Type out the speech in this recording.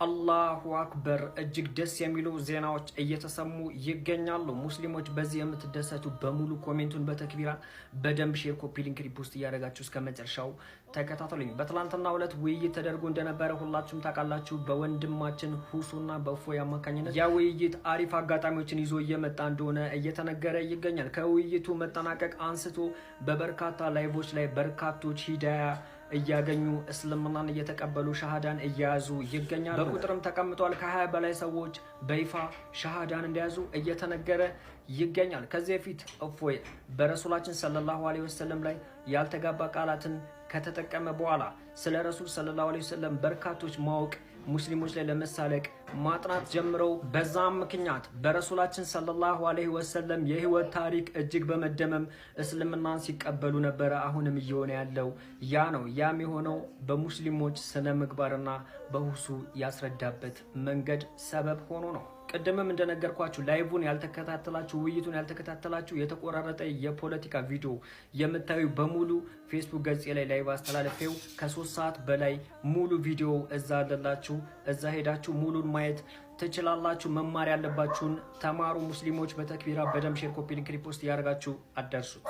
አላሁ አክበር እጅግ ደስ የሚሉ ዜናዎች እየተሰሙ ይገኛሉ። ሙስሊሞች በዚህ የምትደሰቱ በሙሉ ኮሜንቱን በተክቢራ በደንብ ሼር፣ ኮፒ ሊንክ፣ ሪፖስት እያደረጋችሁ እስከ መጨረሻው ተከታተሉኝ። በትላንትናው ዕለት ውይይት ተደርጎ እንደነበረ ሁላችሁም ታውቃላችሁ። በወንድማችን ሁሱና በእፎይ አማካኝነት ያ ውይይት አሪፍ አጋጣሚዎችን ይዞ እየመጣ እንደሆነ እየተነገረ ይገኛል። ከውይይቱ መጠናቀቅ አንስቶ በበርካታ ላይቮች ላይ በርካቶች ሂዳያ እያገኙ እስልምናን እየተቀበሉ ሻሃዳን እየያዙ ይገኛሉ። በቁጥርም ተቀምጧል። ከ20 በላይ ሰዎች በይፋ ሻሃዳን እንደያዙ እየተነገረ ይገኛል። ከዚህ በፊት እፎይ በረሱላችን ሰለላሁ ዐለይሂ ወሰለም ላይ ያልተጋባ ቃላትን ከተጠቀመ በኋላ ስለ ረሱል ሰለላሁ ዐለይሂ ወሰለም በርካቶች ማወቅ ሙስሊሞች ላይ ለመሳለቅ ማጥናት ጀምረው በዛም ምክንያት በረሱላችን ሰለላሁ ዐለይሂ ወሰለም የህይወት ታሪክ እጅግ በመደመም እስልምናን ሲቀበሉ ነበረ። አሁንም እየሆነ ያለው ያ ነው። ያም የሆነው በሙስሊሞች ስነ ምግባርና በሁሱ ያስረዳበት መንገድ ሰበብ ሆኖ ነው። ቀደምም እንደነገርኳችሁ ላይቭን ያልተከታተላችሁ ውይይቱን ያልተከታተላችሁ የተቆራረጠ የፖለቲካ ቪዲዮ የምታዩ በሙሉ ፌስቡክ ገጽ ላይ ላይቭ አስተላልፌው ከ3 ሰዓት በላይ ሙሉ ቪዲዮ እዛ አለላችሁ። እዛ ሄዳችሁ ሙሉን ማየት ትችላላችሁ። መማር ያለባችሁን ተማሩ። ሙስሊሞች በተክቢራ በደም ሼር፣ ኮፒ ሊንክ፣ ሪፖስት ያደርጋችሁ አደርሱት።